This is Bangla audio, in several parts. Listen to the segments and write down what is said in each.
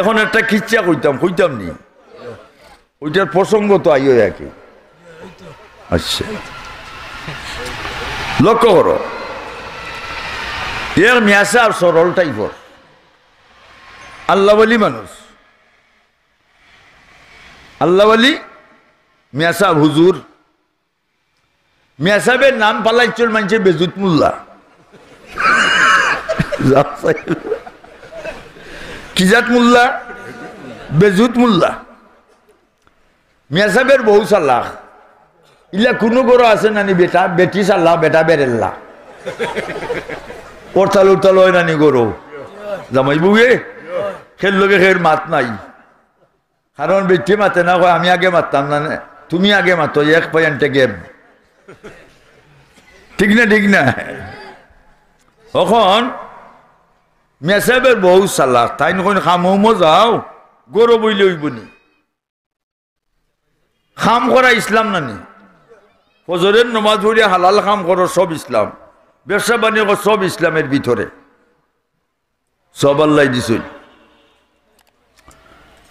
এখন একটা কিচ্ছা কইতাম নি ওইটার প্রসঙ্গ তো আইও একই আচ্ছা লক্ষ্য করো এর মিয়াসা আর সরল টাইপর আল্লাহওয়ালি মানুষ আল্লাহওয়ালি মিয়াসা হুজুর মিয়াসাবের নাম পালাইচল মানছে বেজুত মোল্লা কিজাত মোল্লা বেজুত মোল্লা মিয়াসাবের বহু সাল্লাহ ইলা কোনো গরো আছে নানি বেটা বেটি সাল্লাহ বেটা বেরেল্লা পড়তাল উড়তাল হয় নানি গরো জামাই বুগে খের লোকে খের মাত নাই কারণ বেটি মাতে না কয় আমি আগে মারতাম না তুমি আগে মাতো এক পয়েন্টে গেম ঠিক না এখন মেসাবের বহু সাল্লাহ তাই নকন খামো যাও গরো বইলে হইবনি খাম করা ইসলাম নানি ফজরের নমাজ পড়িয়া হালাল খাম করো সব ইসলাম ব্যবসা বাণিজ্য সব ইসলামের ভিতরে সব আল্লাহ দিছই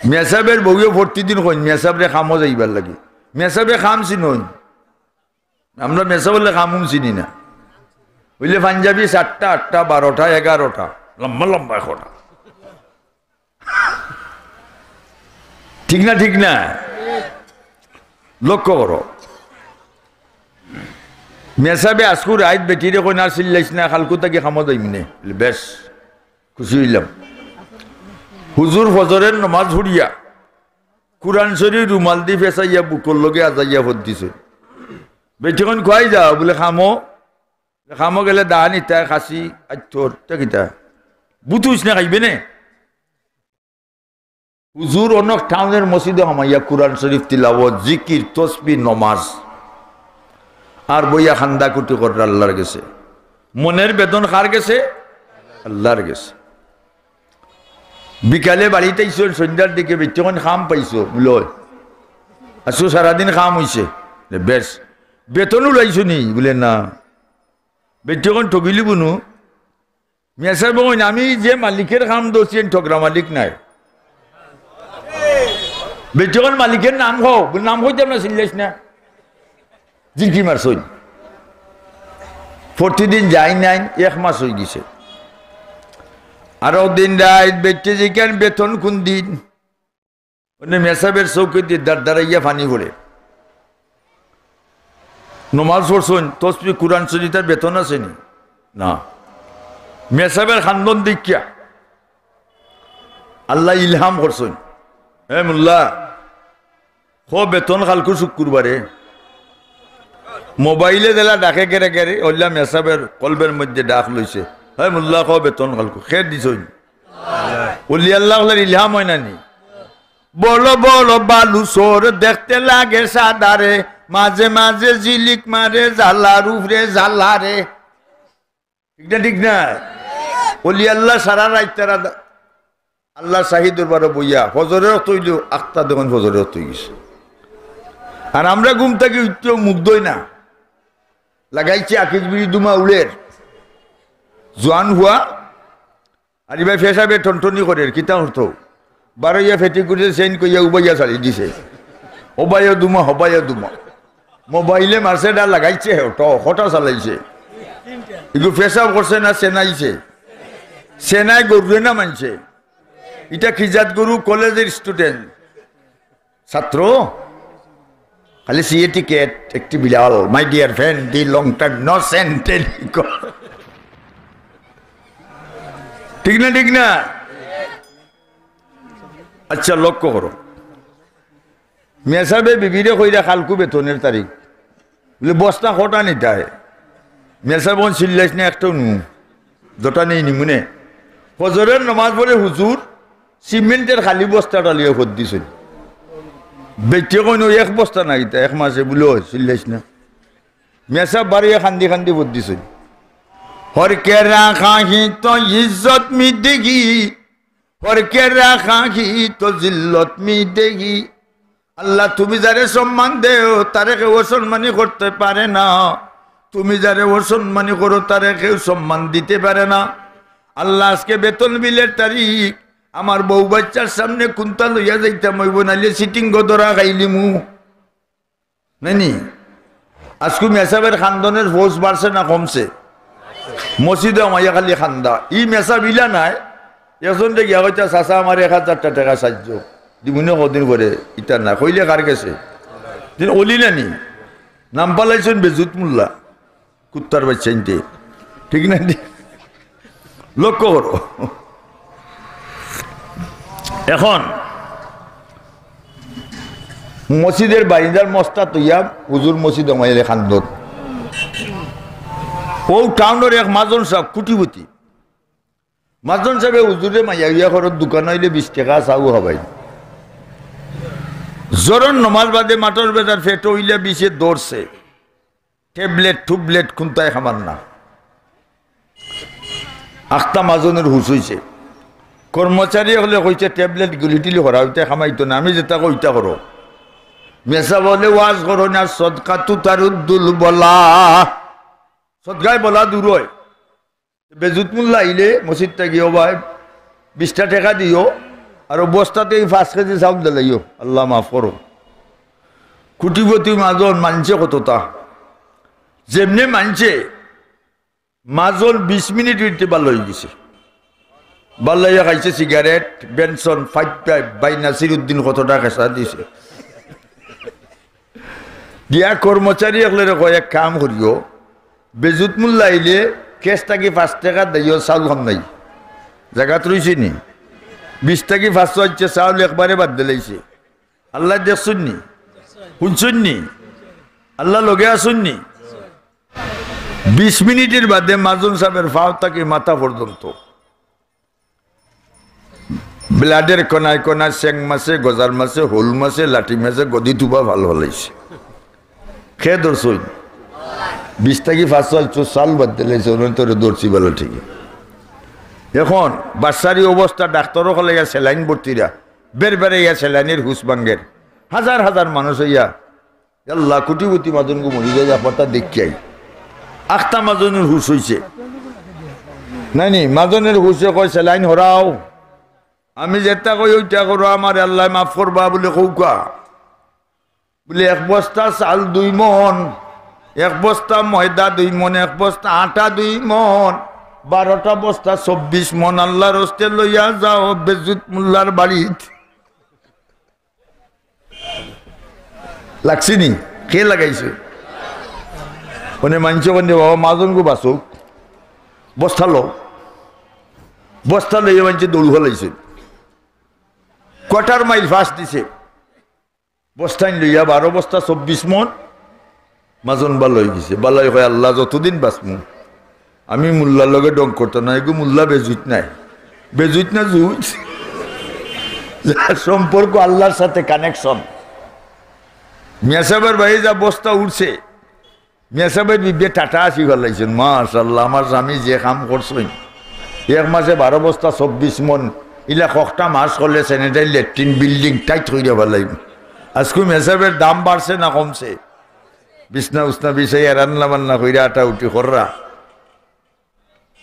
মেসাবের বউয়ে প্রতিদিন কইন মেসাবরে খামও যাইবার লাগে মেসাবে খাম চিনই আমরা মেসা বললে খামুম চিনি না বুঝলে পাঞ্জাবি 7টা 8টা 12টা 11টা লম্বা লম্বা খোটা ঠিক না লক্ষ্য করো মেসাবে আজকুর আইত বেটিরে কই না চিল্লাইছ না খালকু তাকে খামো যাইমনে বেশ খুশি হইলাম হুজুর ফজরের নমাজ পড়িয়া কুরআন শরীফ রুমাল দি ফেসাইয়া বুকর লগে আজাইয়া ভোট দিছে বেটিখন খুয়াই যাও বলে খামো গেলে দান ইতা খাসি আচ্ছর কিতা বুতুস না খাইবে নে হুজুর অনেক টাউনের মসজিদে হামাইয়া কুরআন শরীফ তিলাওয়াত জিকির তসবিহ নমাজ আর বইয়া খান্দা কুটি করে আল্লাহর গেছে মনের বেদন কার গেছে আল্লাহর গেছে বিকালে বাড়িতে আইসো সন্ধ্যার দিকে বেটিখন খাম পাইছো বলে আসো সারাদিন খাম হইছে বেশ বেতনও লাইছো নি বলে না বেটিখন ঠগিলি বুনু মেসা বোন আমি যে মালিকের খাম দোষী ঠগরা মালিক নাই বেটিখন মালিকের নাম খাও নাম হইতাম না চিল্লাইস না জিঙ্কি মারছই প্রতিদিন যাই নাই 1 মাস হয়ে গেছে আরো দিন রাত বেটে যেখান বেতন কোন দিন মেসাবের চৌকি দিয়ে দাঁড়াইয়া ফানি পড়ে নমাজ পড়ছন তসবি কুরআন শরীফ তার বেতন আসেনি না মেসাবের খান্দন দেখিয়া আল্লাহ ইলহাম করছেন হে মোল্লা খো বেতন খালকু শুক্রবারে মোবাইলে দিলা ডাকে গেরে ওল্লা মেসাবের কলবের মধ্যে ডাক লইছে হে মোল্লা খো বেতন খালকু খের দিছই ওলি আল্লাহ ইলহাম হয় না নি বলো বলো বালু সোর দেখতে লাগে সাদারে মাঝে মাঝে ঝিলিক মারে জালার উপরে জালারে ঠিক না ওলি আল্লাহ সারা রাত তারা আল্লাহ শাহিদুর বারো বইয়া ফজরের তৈল আখতা দেখুন ফজরের তৈ গেছে আর আমরা ঘুম থেকে উঠতেও মুগ্ধই না লাগাইছে আকিজ বিড়ি দুমা উলের জোয়ান হুয়া আর এবার ফেসাবে টনটনি করে কিতা হতো বারোইয়া ফেটি করে সেন কইয়া উবাইয়া চালি দিছে ওবাইয়া দুমা হবাইয়া দুমা মোবাইলে মারছে ডা লাগাইছে হটা চালাইছে এগুলো ফেসাব করছে না সেনাইছে সেনাই গরুরে না মানছে এটা খিজাত গরু কলেজের স্টুডেন্ট ছাত্র খালি সিএ টিকেট একটি Bilal my dear friend the long time no sent ঠিক না আচ্ছা লক্ষ্য করো মেসাবে বিবিরে কইরা খালকু বেতনের তারিখ বলে বস্তা কটা নিতায় মেসাব চিল্লাইস না একটাও নু দুটা নেই নিমুনে ফজরের নমাজ পড়ে হুজুর সিমেন্টের খালি বস্তাটা লিয়ে ভোট দিছিল বেটিয়ে কইন 1 বস্তা না গিতা 1 মাসে বলে চিল্লাইস না মেসাব বাড়িয়ে খান্দি ভোট দিছিল হরকে রাখি তো ইজ্জত মিটেগি হরকে রাখি তো জিল্লত মিটেগি আল্লাহ তুমি যারে সম্মান দেও তারে কেউ অসম্মানী করতে পারে না তুমি যারে অসম্মানী করো তারে কেউ সম্মান দিতে পারে না আল্লাহ আজকে বেতন বিলের তারিখ আমার বউ বাচ্চার সামনে কুন্তা লইয়া যাইতাম হইব নাইলে সিটিং গদরা খাইলি মু নাইনি আজকু মেসাবের খান্দনের ফোর্স বাড়ছে না কমছে মসজিদে আমাইয়া খালি খান্দা ই মেসা বিলা নাই এখন গিয়া কইতা চাচা আমার 1000 টাকা সাহায্য দিমুনে কদিন করে ইটা না কইলে কার গেছে দিন অলিলানি নাম পালাইছেন বেজুত মোল্লা কুত্তার বাচ্চা ইনতে ঠিক না লক্ষ্য করো এখন মসজিদের বাইন্দার মস্তা তৈয়া হুজুর মসজিদ আমাইলে খান্দত ও টাউনের এক মাজন সাহেব কুটিপতি মাজন সাহেব হুজুরে মাইয়া ইয়া ঘরের দোকান হইলে 20 টাকা চাও হবাই জরন নমাজ বাদে মাটর বেজার ফেট হইলে 20 দৌড়ছে ট্যাবলেট টুবলেট খুনতায় খামান না আখতা মাজনের হুশ হইছে কর্মচারী হলে কইছে ট্যাবলেট গুলিটিলি হরাইতে খামাইতো না আমি যেটা কইতা করো মেসা বলে ওয়াজ করো না সদকা তু তারুদ্দুল বলা সদকায় বলা দূর হয় বেজুত মোল্লা আইলে মসজিদটা গিয়েও ভাই 20 টাকা দিও আর বস্তাতে 5 কেজি চাউল দিলাইও আল্লাহ মাফ করো কুটিপতি মাজন মানছে কতটা যেমনি মানছে মাজন 20 মিনিট উঠতে ভালো হয়ে গেছে বাল্লাইয়া খাইছে সিগারেট বেনসন 5 বাই নাসিরউদ্দিন কত টাকা খেসা দিছে দিয়া কর্মচারী একলে কয় এক কাম করিও বেজুত মোল্লা আইলে কেস থাকি 5 টাকা দিও চাউল খাম নাই জায়গাত রইছে নি 20 টাকি 500 হচ্ছে চাউল একবারে বাদ দিলাইছে আল্লাহ দেখছুন নি শুনছুন নি আল্লাহ লগে আসুন নি 20 মিনিটের বাদে মাজন সাহেবের ফাও থাকি মাথা পর্যন্ত ব্লাডের কোনায় কোনায় চেং মাছে গজার মাছে হোল মাছে লাঠি মাছে গদি তুবা ভালো হলাইছে খেয়ে ধরছই 20 টাকি 500 চাল বাদ দিলাইছে তোর দৌড়ছি ভালো ঠিকই এখন বাচ্চারি অবস্থা ডাক্তারও হলে ইয়া স্যালাইন ভর্তিরা বের ইয়া স্যালাইনের হুস ভাঙ্গের হাজার হাজার মানুষ ইয়া আল্লাহ কোটিপতি মাজনকে মরি যায় ব্যাপারটা দেখিয়াই আখতা মাজনের হুশ হইছে নাইনি মাজনের হুসে কয় স্যালাইন হরাও আমি যেটা কই ওইটা করো আমার আল্লাহ মাফ করবা বলে কৌকা বলে 1 বস্তা চাল 2 মন 1 বস্তা ময়দা 2 মন 1 বস্তা আটা 2 মন 12টা বস্তা 24 মন আল্লাহর হস্তে লইয়া যাও বেজুত মোল্লার বাড়িত লাগছিনি কে লাগাইছে মানে মানছে বন্ধে বাবা মাজনকে বাসুক বস্তা লইয়া মানছে দৌড় হলাইছে কোয়ার্টার মাইল ফাঁস দিছে বস্তাইন লইয়া 12 বস্তা 24 মন মাজন ভালো হয়ে গেছে বালাই হয় আল্লাহ যতদিন বাঁচমু আমি মোল্লার লগে ডং করতো না এগু মোল্লা বেজুত না জুত সম্পর্ক আল্লাহর সাথে কানেকশন মিয়া সাহেবের ভাই যা বস্তা উঠছে মিয়া সাহেবের বিবে টাটা আসি ফেলাইছেন মাশাআল্লাহ আমার স্বামী যে কাম করছেন 1 মাসে 12 বস্তা 24 মন ইলা কখটা মাস করলে স্যানিটারি ল্যাট্রিন বিল্ডিং টাইট হইয়া ফেলাইব আজকে মিয়া সাহেবের দাম বাড়ছে না কমছে বিছনা উসনা বিছাইয়া রান্না বান্না কইরা আটা উঠি কররা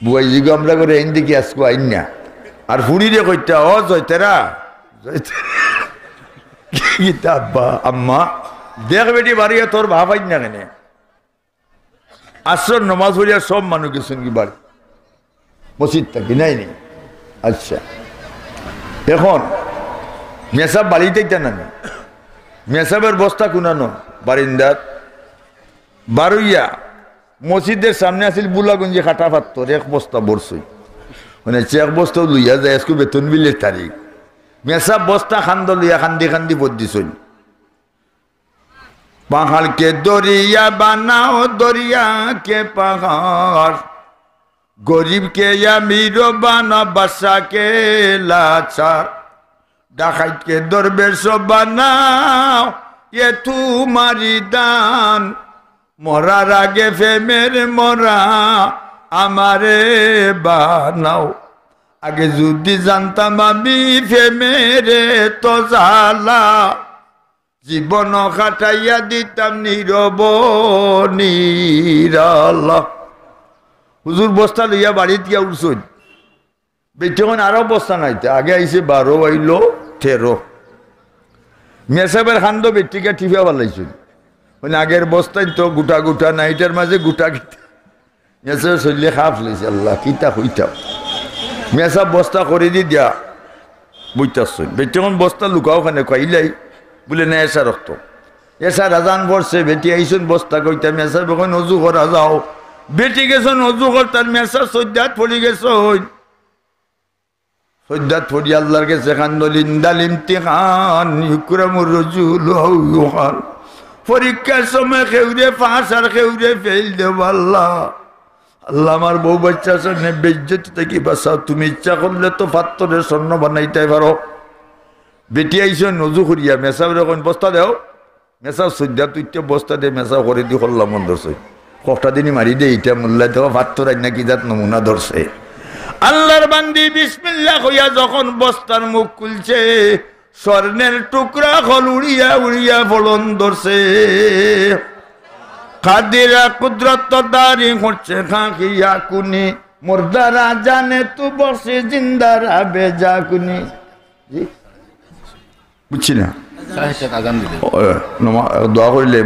বুয়াই জিগো আমরা করে এন দিকে আজকু আইন না আর ফুড়িরে কইতা ও জয়তেরা আব্বা আম্মা দেখ বেটি বাড়িয়া তোর ভাবাই না কেন আসর নমাজ পড়িয়া সব মানুষ গেছেন কি বাড়ি মসজিদ থাকি নাই নি আচ্ছা এখন মেসাব বাড়িতে না মেসাবের বস্তা কুনানো বারিন্দার বারুইয়া মসজিদের সামনে আসিল বুলাগঞ্জি খাটা পাত্তর 1 বস্তা বরছই মানে 1 বস্তা লইয়া যায় আজকে বেতন বিলের তারিখ মেসাব বস্তা খান্দ লইয়া খান্দি পদ দিছই পাহাড় কে দরিয়া বানাও দরিয়া কে পাহাড় গরিব কে আমির বানা বাদশা কে লাচার ডাকাইত কে দরবেশ বানাও এ তোমারি দান মরার আগে ফেমের মরা আমারে বানাও আগে যদি জানতাম আমি ফেমেরে তো জালা জীবন কাটাইয়া দিতাম নীরব নিরালা হুজুর বস্তা লইয়া বাড়িত গিয়া উঠছই বেটিখন আরো বস্তা নাইতে আগে আইছে 12 আইল 13 মিয়া সাহেবের খান্দ বেটিকে টিফা পালাইছিল মানে আগের বস্তায় তো গুটা গুটা নাইটার মাঝে গুটা গিটা মিয়া সাহেব চললে খাপ লাইছে আল্লাহ কিতা হইতাম মিয়া সাহেব বস্তা করে দিয়া বুঝতেছেন বেটিখন বস্তা লুকাও খানে কইলাই বলে না এসা রক্ত এসা রাজান পড়ছে বেটি আইসুন বস্তা কইতা মিয়া সাহেব এখন অজু করা যাও বেটি গেছেন অজু করতার মিয়া সাহেব সজ্জাত পড়ি গেছ সজ্জাত পড়ি আল্লাহর কাছে কান্দলিন দালিম তিখান ইকরামুর রাজুল হাউখান পরীক্ষার সময় কেউরে পাস আর কেউরে ফেল দেব আল্লাহ আল্লাহ আমার বউ বাচ্চা সামনে বেজ্জতি থেকে বাঁচাও তুমি ইচ্ছা করলে তো পাত্তরের স্বর্ণ বানাইতে পারো বেটি আইসো নজু করিয়া মেসাব যখন বস্তা দেও মেসাব সজ্জা তুই বস্তা দে মেসাব করে দি করলাম মন ধরছে কটা দিনই মারি দে এইটা মোল্লা দেওয়া পাত্তর আইনা কি যাত নমুনা ধরছে আল্লাহর বান্দি বিসমিল্লাহ কইয়া যখন বস্তার মুখ খুলছে স্বর্ণের টুকরা খল উড়িয়া উড়িয়া ফলন ধরছে কাদিরা কুদরত দারি করছে খাঁকিয়া কুনি মুর্দারা জানে তু বসে জিন্দারা বেজা কুনি বুঝছি না দোয়া করিলে